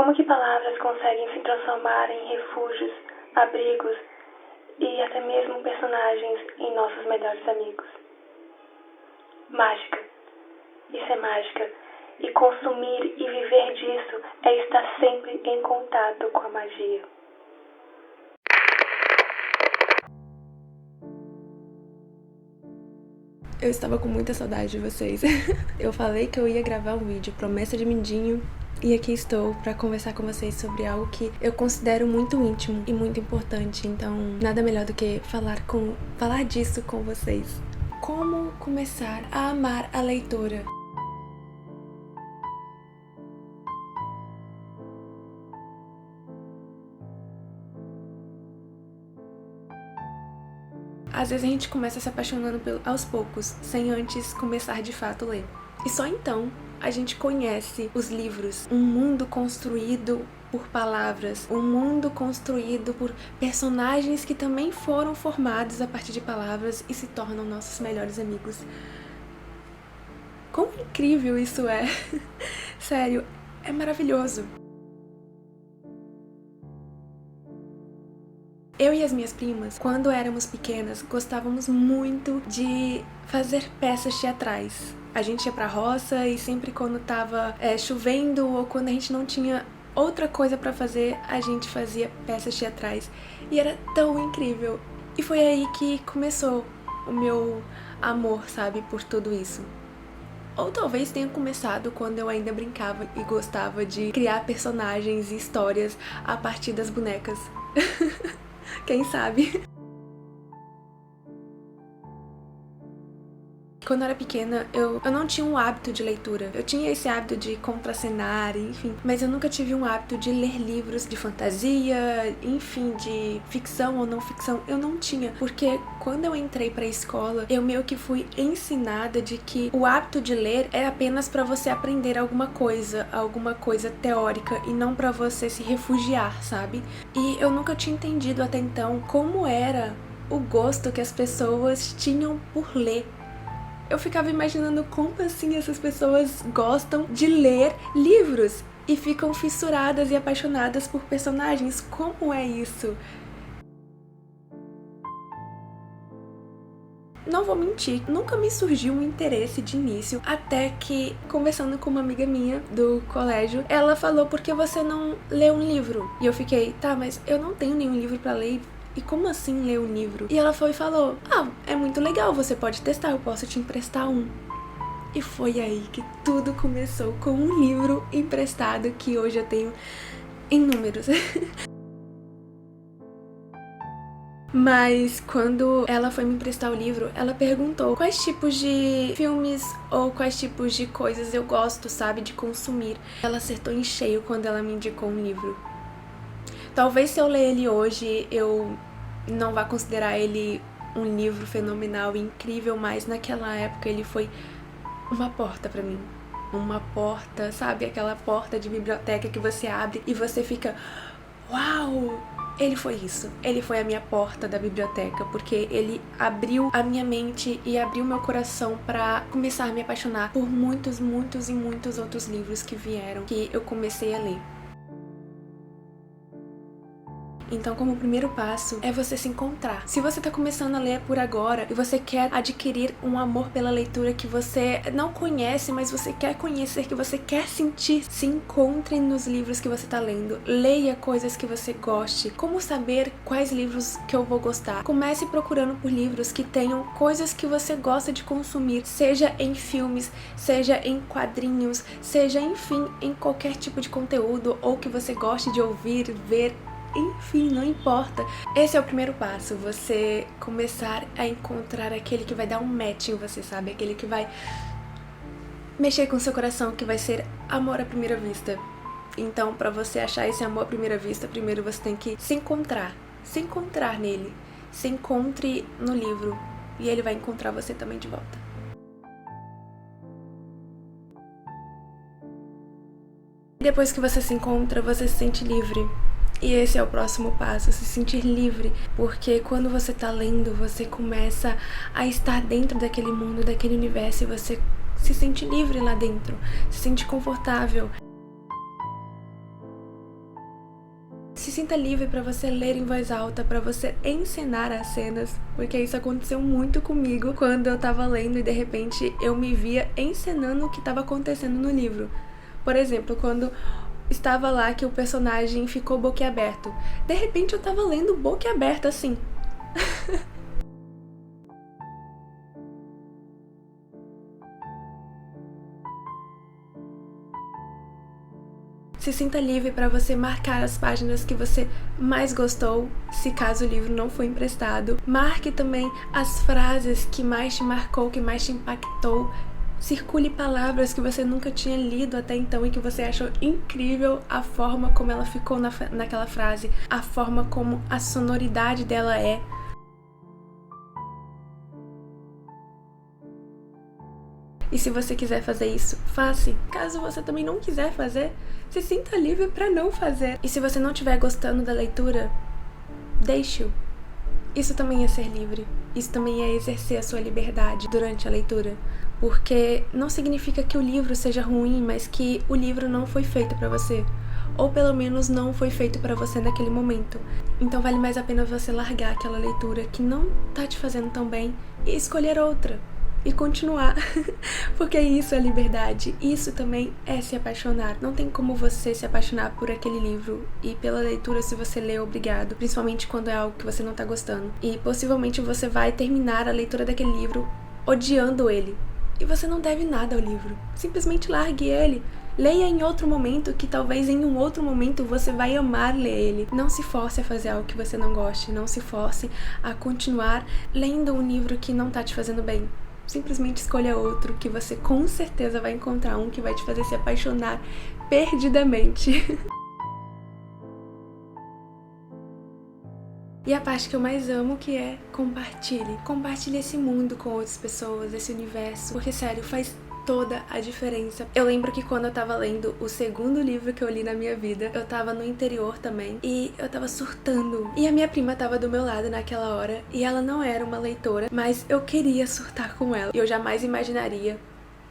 Como que palavras conseguem se transformar em refúgios, abrigos e até mesmo personagens em nossos melhores amigos. Mágica. Isso é mágica. E consumir e viver disso é estar sempre em contato com a magia. Eu estava com muita saudade de vocês. Eu falei que eu ia gravar um vídeo, promessa de Mindinho, e aqui estou para conversar com vocês sobre algo que eu considero muito íntimo e muito importante. Então, nada melhor do que falar disso com vocês. Como começar a amar a leitura? Às vezes a gente começa se apaixonando aos poucos, sem antes começar de fato a ler. E só então a gente conhece os livros, um mundo construído por palavras, um mundo construído por personagens que também foram formados a partir de palavras e se tornam nossos melhores amigos. Quão incrível isso é! Sério, é maravilhoso. Eu e as minhas primas, quando éramos pequenas, gostávamos muito de fazer peças teatrais. A gente ia pra roça e sempre quando tava chovendo ou quando a gente não tinha outra coisa pra fazer, a gente fazia peças teatrais. E era tão incrível. E foi aí que começou o meu amor, sabe, por tudo isso. Ou talvez tenha começado quando eu ainda brincava e gostava de criar personagens e histórias a partir das bonecas. Quem sabe? Quando eu era pequena, eu não tinha um hábito de leitura. Eu tinha esse hábito de contracenar, enfim. Mas eu nunca tive um hábito de ler livros de fantasia, enfim, de ficção ou não ficção. Eu não tinha. Porque quando eu entrei pra escola, eu meio que fui ensinada de que o hábito de ler é apenas pra você aprender alguma coisa teórica e não pra você se refugiar, sabe? E eu nunca tinha entendido até então como era o gosto que as pessoas tinham por ler. Eu ficava imaginando como assim essas pessoas gostam de ler livros e ficam fissuradas e apaixonadas por personagens. Como é isso? Não vou mentir, nunca me surgiu um interesse de início, até que, conversando com uma amiga minha do colégio, ela falou: por que você não lê um livro? E eu fiquei, tá, mas eu não tenho nenhum livro pra ler. E como assim ler um livro? E ela foi e falou: é muito legal, você pode testar, eu posso te emprestar um. E foi aí que tudo começou, com um livro emprestado que hoje eu tenho inúmeros. Mas quando ela foi me emprestar o livro, ela perguntou quais tipos de filmes ou quais tipos de coisas eu gosto, sabe, de consumir. Ela acertou em cheio quando ela me indicou um livro. Talvez se eu ler ele hoje, eu não vá considerar ele um livro fenomenal e incrível, mas naquela época ele foi uma porta pra mim. Uma porta, sabe? Aquela porta de biblioteca que você abre e você fica: uau! Ele foi isso. Ele foi a minha porta da biblioteca, porque ele abriu a minha mente e abriu meu coração pra começar a me apaixonar por muitos outros livros que vieram, que eu comecei a ler. Então, como primeiro passo, é você se encontrar. Se você tá começando a ler por agora e você quer adquirir um amor pela leitura que você não conhece, mas você quer conhecer, que você quer sentir, se encontre nos livros que você tá lendo. Leia coisas que você goste. Como saber quais livros que eu vou gostar? Comece procurando por livros que tenham coisas que você gosta de consumir, seja em filmes, seja em quadrinhos, seja, enfim, em qualquer tipo de conteúdo ou que você goste de ouvir, ver. Enfim, não importa. Esse é o primeiro passo, você começar a encontrar aquele que vai dar um match em você, sabe? Aquele que vai mexer com o seu coração, que vai ser amor à primeira vista. Então, pra você achar esse amor à primeira vista, primeiro você tem que se encontrar nele. Se encontre no livro e ele vai encontrar você também de volta. Depois que você se encontra, você se sente livre. E esse é o próximo passo, se sentir livre, porque quando você tá lendo, você começa a estar dentro daquele mundo, daquele universo, e você se sente livre lá dentro, se sente confortável. sinta livre para você ler em voz alta, para você encenar as cenas, porque isso aconteceu muito comigo quando eu tava lendo e de repente eu me via encenando o que estava acontecendo no livro. Por exemplo, quando estava lá que o personagem ficou boquiaberto, de repente eu tava lendo boquiaberto assim. Se sinta livre para você marcar as páginas que você mais gostou, se caso o livro não foi emprestado. Marque também as frases que mais te marcou, que mais te impactou. Circule palavras que você nunca tinha lido até então e que você achou incrível a forma como ela ficou naquela frase, a forma como a sonoridade dela é. E se você quiser fazer isso, faça. Caso você também não quiser fazer, se sinta livre para não fazer. E se você não estiver gostando da leitura, deixe-o. Isso também é ser livre. Isso também é exercer a sua liberdade durante a leitura. Porque não significa que o livro seja ruim, mas que o livro não foi feito para você. Ou pelo menos não foi feito para você naquele momento. Então vale mais a pena você largar aquela leitura que não tá te fazendo tão bem e escolher outra. E continuar, porque isso é liberdade, isso também é se apaixonar. Não tem como você se apaixonar por aquele livro e pela leitura se você lê obrigado, principalmente quando é algo que você não tá gostando. E possivelmente você vai terminar a leitura daquele livro odiando ele. E você não deve nada ao livro, simplesmente largue ele. Leia em outro momento, que talvez em um outro momento você vai amar ler ele. Não se force a fazer algo que você não goste, não se force a continuar lendo um livro que não tá te fazendo bem. Simplesmente escolha outro, que você com certeza vai encontrar um que vai te fazer se apaixonar perdidamente. E a parte que eu mais amo, que é compartilhe. Compartilhe esse mundo com outras pessoas, esse universo, porque sério, faz toda a diferença. Eu lembro que quando eu tava lendo o segundo livro que eu li na minha vida, eu tava no interior também e eu tava surtando. E a minha prima tava do meu lado naquela hora e ela não era uma leitora, mas eu queria surtar com ela. E eu jamais imaginaria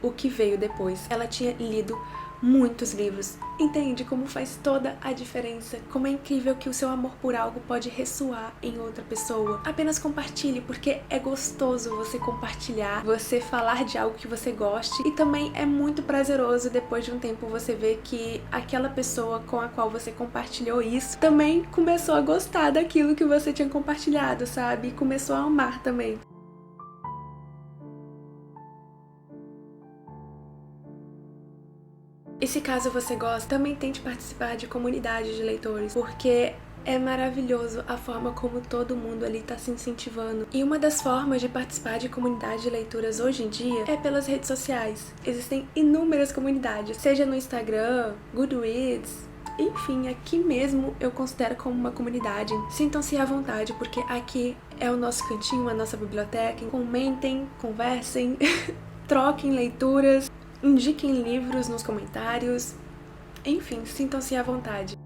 o que veio depois. Ela tinha lido muitos livros. Entende como faz toda a diferença? Como é incrível que o seu amor por algo pode ressoar em outra pessoa. Apenas compartilhe, porque é gostoso você compartilhar, você falar de algo que você goste, e também é muito prazeroso depois de um tempo você ver que aquela pessoa com a qual você compartilhou isso também começou a gostar daquilo que você tinha compartilhado, sabe? E começou a amar também. E se caso você gosta, também tente participar de comunidades de leitores, porque é maravilhoso a forma como todo mundo ali tá se incentivando. E uma das formas de participar de comunidade de leituras hoje em dia é pelas redes sociais. Existem inúmeras comunidades, seja no Instagram, Goodreads, enfim, aqui mesmo eu considero como uma comunidade. Sintam-se à vontade, porque aqui é o nosso cantinho, a nossa biblioteca. Comentem, conversem, troquem leituras, indiquem livros nos comentários. Enfim, sintam-se à vontade.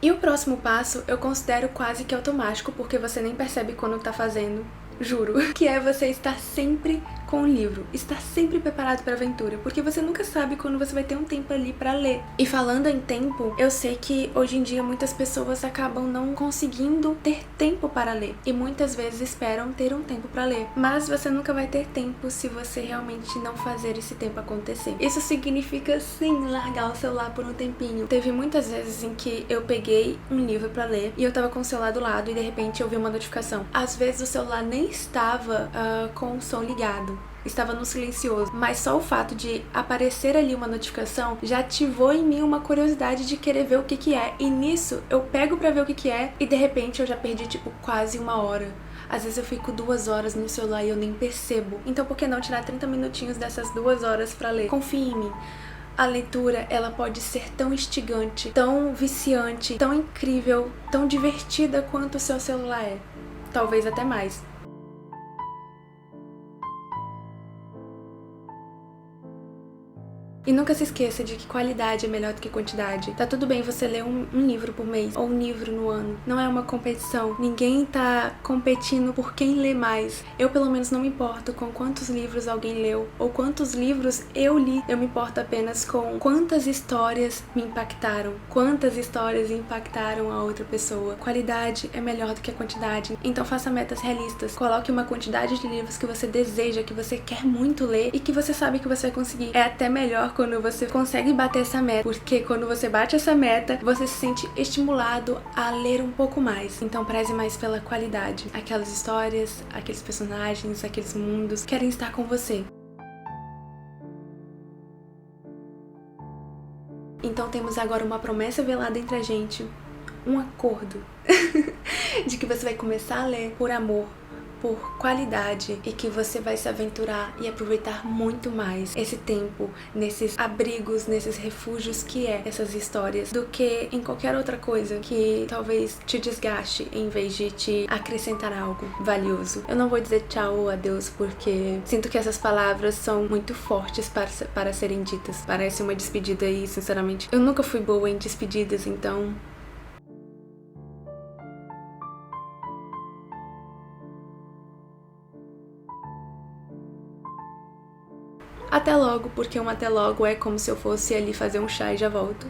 E o próximo passo eu considero quase que automático, porque você nem percebe quando tá fazendo, juro, que é você estar sempre com o livro, estar sempre preparado para a aventura, porque você nunca sabe quando você vai ter um tempo ali para ler. E falando em tempo, eu sei que hoje em dia muitas pessoas acabam não conseguindo ter tempo para ler, e muitas vezes esperam ter um tempo para ler, mas você nunca vai ter tempo se você realmente não fazer esse tempo acontecer. Isso significa sim largar o celular por um tempinho. Teve muitas vezes em que eu peguei um livro para ler e eu tava com o celular do lado e de repente eu vi uma notificação. Às vezes o celular nem estava com o som ligado, estava no silencioso, mas só o fato de aparecer ali uma notificação já ativou em mim uma curiosidade de querer ver o que é, e nisso eu pego pra ver o que é e de repente eu já perdi tipo quase uma hora. Às vezes eu fico 2 horas no celular e eu nem percebo. Então por que não tirar 30 minutinhos dessas 2 horas pra ler? Confie em mim. A leitura, ela pode ser tão instigante, tão viciante, tão incrível, tão divertida quanto o seu celular é. Talvez até mais. E nunca se esqueça de que qualidade é melhor do que quantidade. Tá tudo bem você ler um livro por mês ou um livro no ano. Não é uma competição. Ninguém tá competindo por quem lê mais. Eu, pelo menos, não me importo com quantos livros alguém leu ou quantos livros eu li. Eu me importo apenas com quantas histórias me impactaram, quantas histórias impactaram a outra pessoa. Qualidade é melhor do que a quantidade. Então faça metas realistas. Coloque uma quantidade de livros que você deseja, que você quer muito ler e que você sabe que você vai conseguir. É até melhor quando você consegue bater essa meta, porque quando você bate essa meta, você se sente estimulado a ler um pouco mais. Então preze mais pela qualidade. Aquelas histórias, aqueles personagens, aqueles mundos querem estar com você. Então temos agora uma promessa velada entre a gente, um acordo de que você vai começar a ler por amor, por qualidade, e que você vai se aventurar e aproveitar muito mais esse tempo nesses abrigos, nesses refúgios que é essas histórias, do que em qualquer outra coisa que talvez te desgaste em vez de te acrescentar algo valioso. Eu não vou dizer tchau ou adeus porque sinto que essas palavras são muito fortes para serem ditas. Parece uma despedida e, sinceramente, eu nunca fui boa em despedidas, então até logo, porque um até logo é como se eu fosse ali fazer um chá e já volto.